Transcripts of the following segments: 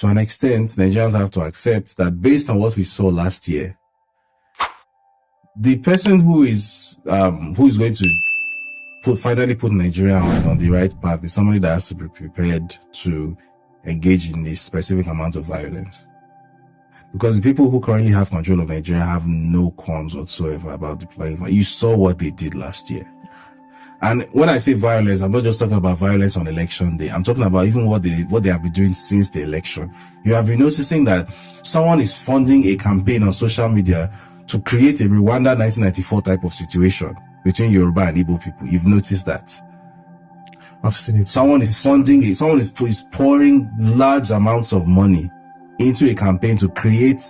to an extent, Nigerians have to accept that based on what we saw last year, the person who is going to finally put Nigeria on the right path is somebody that has to be prepared to engage in a specific amount of violence. Because the people who currently have control of Nigeria have no qualms whatsoever about deploying violence. You saw what they did last year. And when I say violence, I'm not just talking about violence on election day. I'm talking about even what they have been doing since the election. You have been noticing that someone is funding a campaign on social media to create a Rwanda 1994 type of situation between Yoruba and Igbo people. You've noticed that. I've seen it. Someone is funding it. Someone is pouring large amounts of money into a campaign to create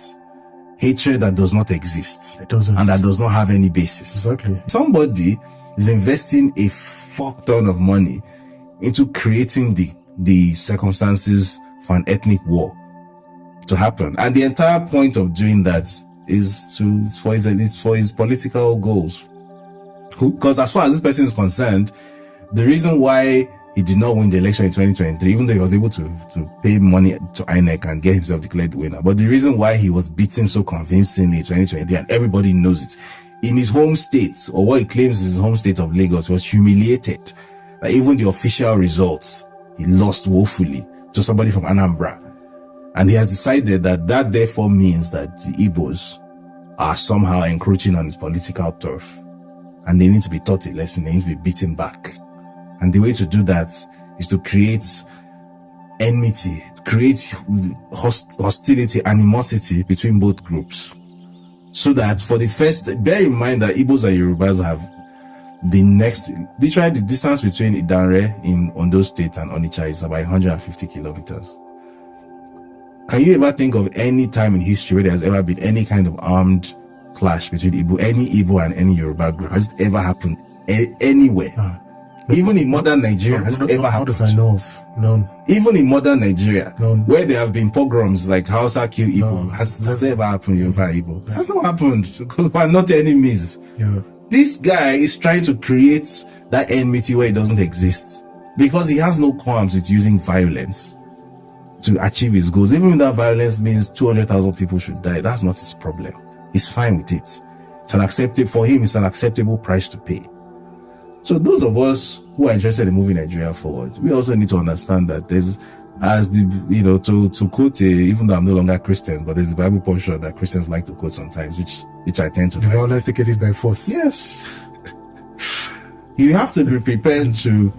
hatred that does not exist. It doesn't and exist. that does not have any basis. Exactly. Somebody is investing a fuck ton of money into creating the circumstances for an ethnic war to happen. And the entire point of doing that is for his political goals. Because as far as this person is concerned, the reason why he did not win the election in 2023, even though he was able to pay money to INEC and get himself declared the winner, but the reason why he was beaten so convincingly in 2023, and everybody knows it, in his home state, or what he claims is his home state of Lagos, was humiliated. That even the official results, he lost woefully to somebody from Anambra. And he has decided that therefore means that the Igbos are somehow encroaching on his political turf. And they need to be taught a lesson, they need to be beaten back. And the way to do that is to create enmity, to create hostility, animosity between both groups. So that for the first, bear in mind that Igbos and Yorubas have literally the distance between Idanre in Ondo State and Onitsha is about 150 kilometers. Can you ever think of any time in history where there has ever been any kind of armed clash between any Igbo and any Yoruba group? Has it ever happened anywhere? Even in modern Nigeria, has it ever happened? How does I know of? None. Even in modern Nigeria, None. where there have been pogroms like Hausa kill Igbo, has that ever happened in Yoruba Igbo? It has not happened because we're not enemies. Yeah. This guy is trying to create that enmity where it doesn't exist because he has no qualms with using violence to achieve his goals. Even if that violence means 200,000 people should die, that's not his problem. He's fine with it. For him, it's an acceptable price to pay. So those of us who are interested in moving Nigeria forward, we also need to understand that there's, to quote, even though I'm no longer Christian, but there's a Bible portion that Christians like to quote sometimes, which I tend to The violence taken is by force. Yes. You have to be prepared to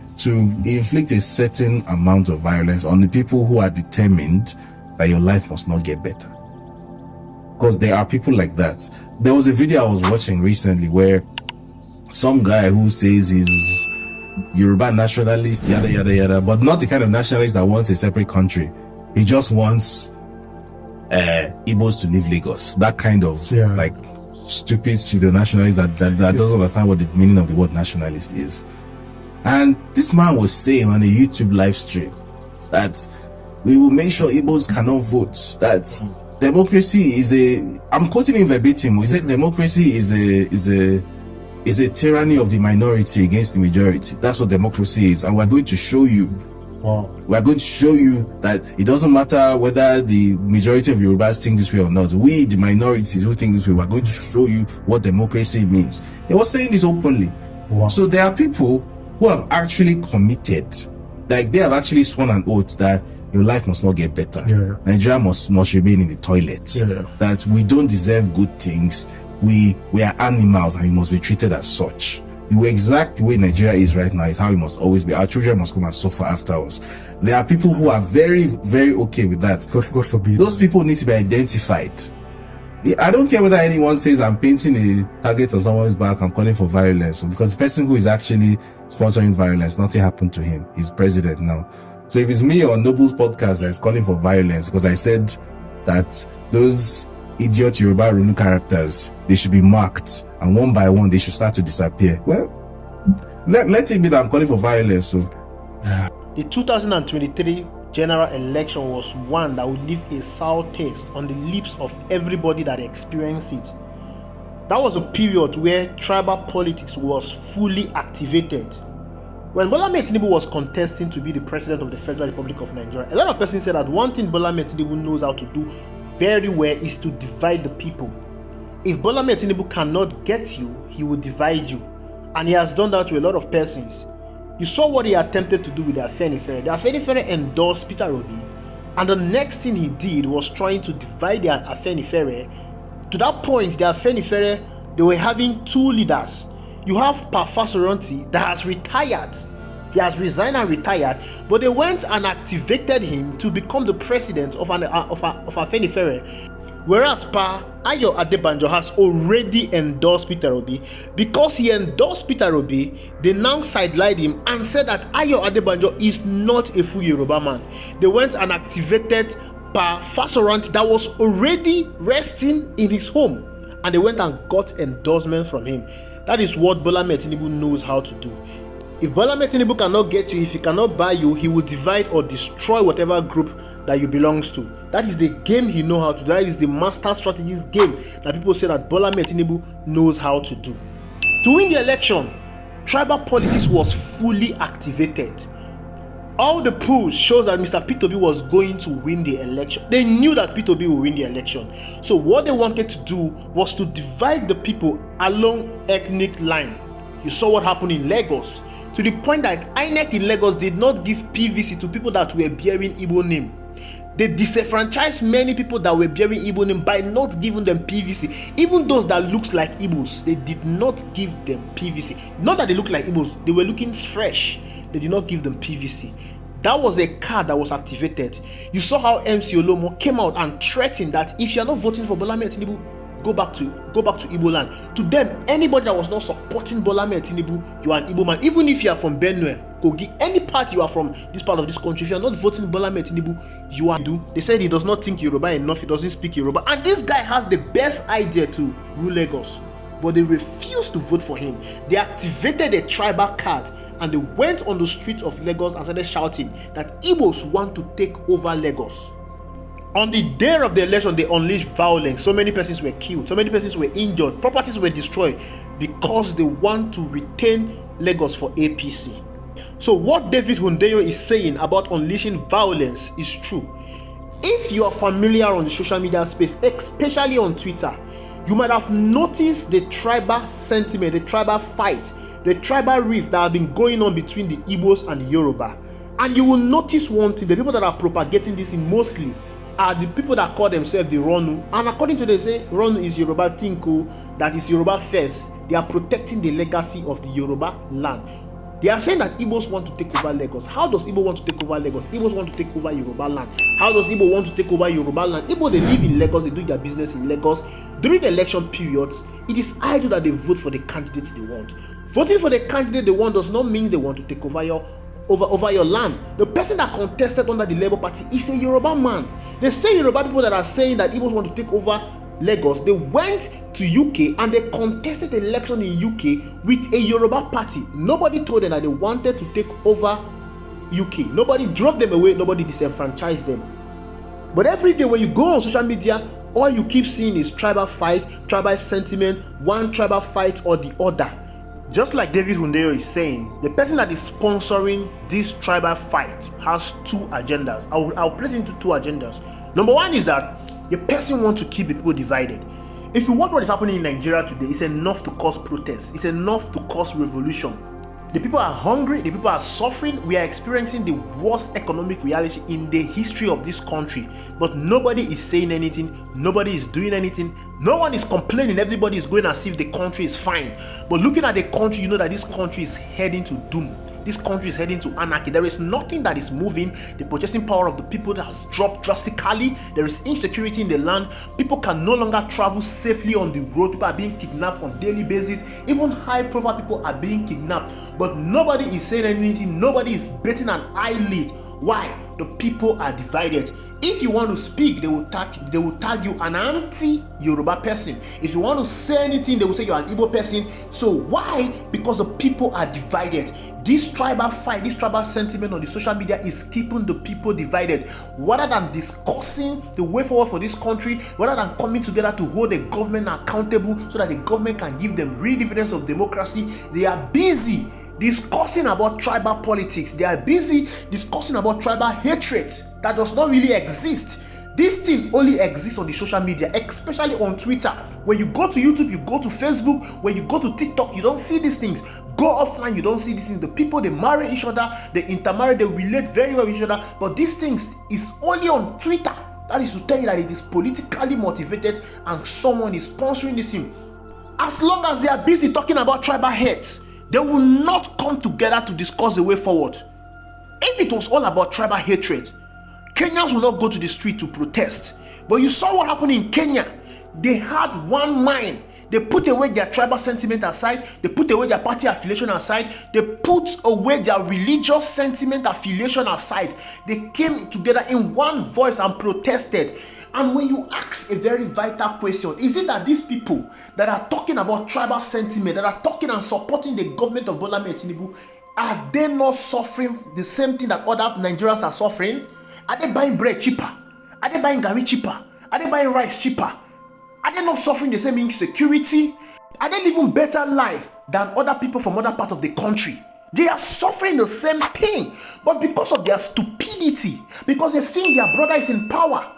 inflict a certain amount of violence on the people who are determined that your life must not get better. Because there are people like that. There was a video I was watching recently where some guy who says he's Yoruba nationalist, yada yada yada, but not the kind of nationalist that wants a separate country. He just wants Igbos to leave Lagos. That kind of like stupid pseudo nationalist that doesn't understand what the meaning of the word nationalist is. And this man was saying on a YouTube live stream that we will make sure Igbos cannot vote. That democracy I'm quoting him verbatim. He said democracy is a tyranny of the minority against the majority. That's what democracy is. And we're going to show you. Wow. We're going to show you that it doesn't matter whether the majority of Yorubas think this way or not. We, the minorities who think this way, we're going to show you what democracy means. He was saying this openly. Wow. So there are people who have actually committed, like they have actually sworn an oath that your life must not get better. Yeah. Nigeria must remain in the toilet. Yeah. That we don't deserve good things. We are animals and we must be treated as such. The exact way Nigeria is right now is how it must always be. Our children must come and suffer after us. There are people who are very, very okay with that. God forbid. Those people need to be identified. I don't care whether anyone says I'm painting a target on someone's back, I'm calling for violence, because the person who is actually sponsoring violence, nothing happened to him. He's president now. So if it's me on Noble's podcast that's calling for violence because I said that those idiot Yoruba Runu characters, they should be marked, and one by one they should start to disappear. Well, let it be that I'm calling for violence. So the 2023 general election was one that would leave a sour taste on the lips of everybody that experienced it. That was a period where tribal politics was fully activated. When Bola Ahmed Tinubu was contesting to be the president of the Federal Republic of Nigeria, a lot of persons said that one thing Bola Ahmed Tinubu knows how to do very well is to divide the people. If Bola Ahmed Tinubu cannot get you, he will divide you. And he has done that to a lot of persons. You saw what he attempted to do with the Afenifere. The Afenifere endorsed Peter Obi, and the next thing he did was trying to divide the Afenifere. To that point, the Afenifere, they were having two leaders. You have Pa Fasoranti that has retired. He has resigned and retired, but they went and activated him to become the president of Afenifere. Whereas Pa Ayo Adebanjo has already endorsed Peter Obi. Because he endorsed Peter Obi, they now sidelined him and said that Ayo Adebanjo is not a full Yoruba man. They went and activated Pa Fasoranti that was already resting in his home, and they went and got endorsement from him. That is what Bola Ahmed Tinubu knows how to do. If Bola Ahmed Tinubu cannot get you, if he cannot buy you, he will divide or destroy whatever group that you belongs to. That is the game he knows how to do. That is the master strategist game that people say that Bola Ahmed Tinubu knows how to do. To win the election, tribal politics was fully activated. All the polls shows that Mr. Peter Obi was going to win the election. They knew that Peter Obi would win the election. So what they wanted to do was to divide the people along ethnic line. You saw what happened in Lagos, to the point that INEC in Lagos did not give PVC to people that were bearing Igbo name. They disenfranchised many people that were bearing Igbo name by not giving them PVC. Even those that looks like Igbos, they did not give them PVC. Not that they look like Igbos, they were looking fresh. They did not give them PVC. That was a card that was activated. You saw how MC Olomo came out and threatened that if you are not voting for Bola Ahmed Tinubu, go back to Igbo land. To them, anybody that was not supporting Bola Ahmed Tinubu, you are an Igbo man. Even if you are from Benue, Kogi, any part you are from this part of this country, if you are not voting Bola Ahmed Tinubu, you are do. They said he does not think Yoruba enough, he doesn't speak Yoruba. And this guy has the best idea to rule Lagos. But they refused to vote for him. They activated a tribal card, and they went on the streets of Lagos and started shouting that Igbos want to take over Lagos. On the day of the election, they unleashed violence. So many persons were killed, so many persons were injured, properties were destroyed because they want to retain Lagos for APC. So what David Hundeyin is saying about unleashing violence is true. If you are familiar on the social media space, especially on Twitter, you might have noticed the tribal sentiment, the tribal fight, the tribal rift that have been going on between the Igbos and the Yoruba. And you will notice one thing: the people that are propagating this in mostly are the people that call themselves the Ronu. And according to them, say Ronu is Yoruba Tinku, that is Yoruba first. They are protecting the legacy of the Yoruba land. They are saying that Igbos want to take over Lagos. How does Igbo want to take over Lagos? Igbos want to take over Yoruba land. How does Igbo want to take over Yoruba land? Igbo, they live in Lagos, they do their business in Lagos. During the election periods, it is ideal that they vote for the candidates they want. Voting for the candidate they want does not mean they want to take over your land. The person that contested under the Labour Party is a Yoruba man. They say Yoruba people that are saying that Igbos want to take over Lagos, they went to UK and they contested the election in UK with a Yoruba party. Nobody told them that they wanted to take over UK. Nobody drove them away. Nobody disenfranchised them. But every day when you go on social media, all you keep seeing is tribal fight, tribal sentiment, one tribal fight or the other. Just like David Hundeyin is saying, the person that is sponsoring this tribal fight has two agendas. I'll place it into two agendas. Number one is that the person wants to keep the people divided. If you watch what is happening in Nigeria today, it's enough to cause protests. It's enough to cause revolution. The people are hungry. The people are suffering. We are experiencing the worst economic reality in the history of this country. But nobody is saying anything. Nobody is doing anything. No one is complaining. Everybody is going as if the country is fine. But looking at the country, you know that this country is heading to doom. This country is heading to anarchy. There is nothing that is moving. The purchasing power of the people has dropped drastically. There is insecurity in the land. People can no longer travel safely on the road. People are being kidnapped on a daily basis. Even high-profile people are being kidnapped. But nobody is saying anything. Nobody is betting an eyelid. Why? The people are divided. If you want to speak, they will tag you an anti-Yoruba person. If you want to say anything, they will say you're an Igbo person. So why? Because the people are divided. This tribal fight, this tribal sentiment on the social media is keeping the people divided. Rather than discussing the way forward for this country, rather than coming together to hold the government accountable so that the government can give them real dividends of democracy, they are busy discussing about tribal politics. They are busy discussing about tribal hatred that does not really exist. This thing only exists on the social media, especially on Twitter. When you go to YouTube, you go to Facebook, when you go to TikTok, you don't see these things. Go offline, you don't see these things. The people, they marry each other, they intermarry, they relate very well with each other. But these things is only on Twitter. That is to tell you that it is politically motivated and someone is sponsoring this thing. As long as they are busy talking about tribal hate, they will not come together to discuss the way forward. If it was all about tribal hatred, Kenyans will not go to the street to protest. But you saw what happened in Kenya. They had one mind. They put away their tribal sentiment aside. They put away their party affiliation aside. They put away their religious sentiment affiliation aside. They came together in one voice and protested. And when you ask a very vital question, is it that these people that are talking about tribal sentiment, that are talking and supporting the government of Bola Ahmed Tinubu, are they not suffering the same thing that other Nigerians are suffering? Are they buying bread cheaper? Are they buying gari cheaper? Are they buying rice cheaper? Are they not suffering the same insecurity? Are they living better life than other people from other parts of the country? They are suffering the same thing, but because of their stupidity, because they think their brother is in power,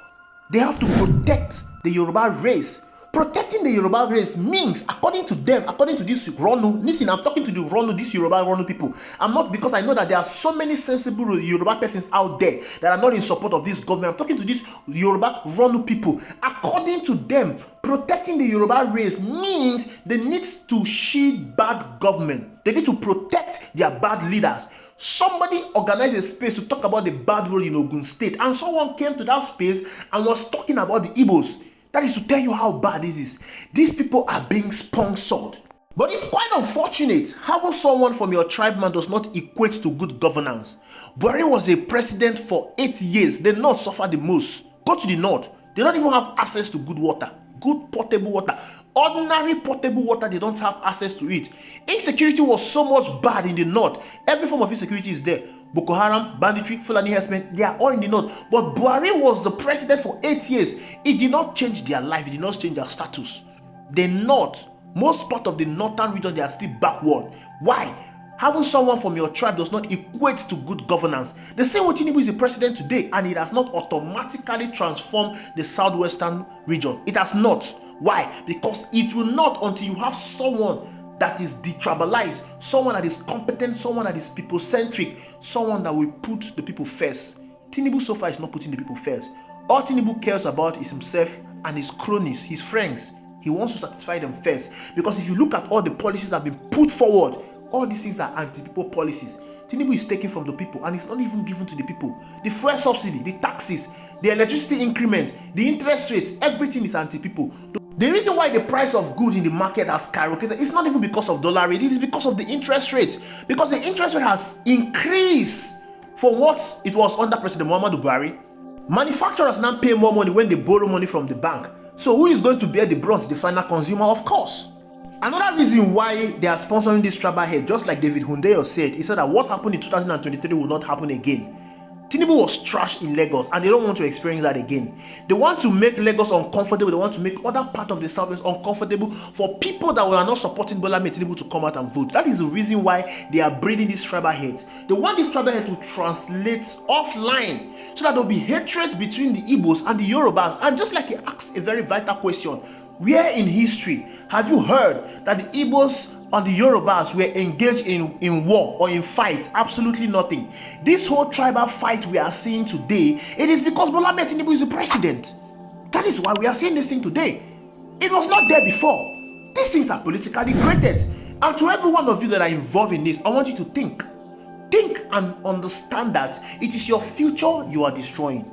they have to protect the Yoruba race. Protecting the Yoruba race means, according to them, according to this Ronu, listen, I'm talking to the Ronu, these Yoruba Ronu people. I'm not, because I know that there are so many sensible Yoruba persons out there that are not in support of this government. I'm talking to these Yoruba Ronu people. According to them, protecting the Yoruba race means they need to shield bad government. They need to protect their bad leaders. Somebody organized a space to talk about the bad role in Ogun State, and someone came to that space and was talking about the Igbos. That is to tell you how bad this is. These people are being sponsored. But it's quite unfortunate. Having someone from your tribe, man, does not equate to good governance. Buhari was a president for 8 years. The North suffered the most. Go to the North. They don't even have access to good water. Good potable water. Ordinary potable water, they don't have access to it. Insecurity was so much bad in the North. Every form of insecurity is there. Boko Haram, banditry, Fulani herdsmen, they are all in the North. But Buhari was the president for 8 years. It did not change their life. It did not change their status. The North, most part of the northern region, they are still backward. Why? Having someone from your tribe does not equate to good governance. The same way Tinubu is the president today, and it has not automatically transformed the southwestern region. It has not. Why? Because it will not until you have someone that is detribalized, someone that is competent, someone that is people-centric, someone that will put the people first. Tinubu so far is not putting the people first. All Tinubu cares about is himself and his cronies, his friends. He wants to satisfy them first. Because if you look at all the policies that have been put forward, all these things are anti-people policies. Tinubu is taking from the people and it's not even given to the people. The fuel subsidy, the taxes, the electricity increment, the interest rates, everything is anti-people. The reason why the price of goods in the market has skyrocketed is not even because of dollar rate, it is because of the interest rate. Because the interest rate has increased from what it was under President Muhammadu Buhari. Manufacturers now pay more money when they borrow money from the bank. So who is going to bear the brunt? The final consumer, of course. Another reason why they are sponsoring this tribal hate, just like David Hundeyin said, he said that what happened in 2023 will not happen again. Tinubu was trashed in Lagos and they don't want to experience that again. They want to make Lagos uncomfortable. They want to make other part of the Southwest uncomfortable for people that are not supporting Bola Ahmed Tinubu to come out and vote. That is the reason why they are breeding this tribal hate. They want this tribal hate to translate offline so that there will be hatred between the Igbos and the Yorubas. And just like he asked a very vital question, where in history have you heard that the Igbos and the Yorubas were engaged in war or in fight? Absolutely nothing. This whole tribal fight we are seeing today, it is because Bola Ahmed Tinubu is the president. That is why we are seeing this thing today. It was not there before. These things are politically created. And to every one of you that are involved in this, I want you to think. Think and understand that it is your future you are destroying.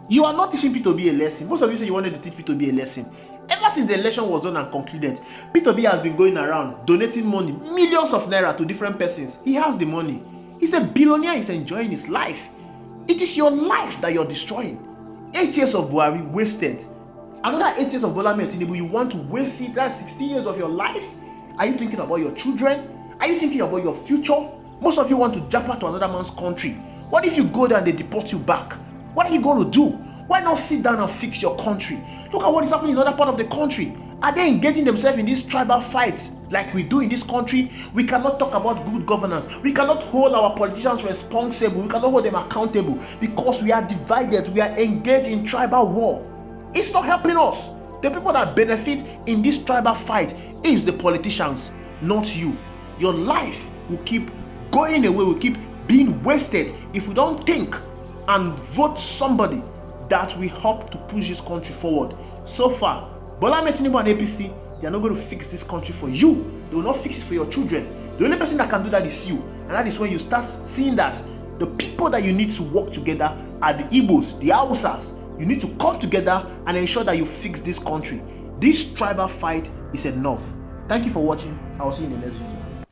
You are not teaching P2B a lesson. Most of you say you wanted to teach P2B a lesson. Ever since the election was done and concluded, P2B has been going around donating money, millions of naira to different persons. He has the money. He's a billionaire. He's enjoying his life. It is your life that you're destroying. 8 years of Buhari wasted. Another 8 years of Bola Ahmed Tinubu, you want to waste it? That's 16 years of your life? Are you thinking about your children? Are you thinking about your future? Most of you want to jump out to another man's country. What if you go there and they deport you back? What are you going to do? Why not sit down and fix your country? Look at what is happening in another part of the country. Are they engaging themselves in this tribal fight like we do in this country. We cannot talk about good governance. We cannot hold our politicians responsible. We cannot hold them accountable because we are divided. We are engaged in tribal war. It's not helping us. The people that benefit in this tribal fight is the politicians, not you. Your life will keep going away, will keep being wasted if we don't think and vote somebody that will help to push this country forward. So far, Bola Ahmed Tinubu and APC, they are not going to fix this country for you. They will not fix it for your children. The only person that can do that is you. And that is when you start seeing that the people that you need to work together are the Igbos, the Hausas. You need to come together and ensure that you fix this country. This tribal fight is enough. Thank you for watching. I will see you in the next video.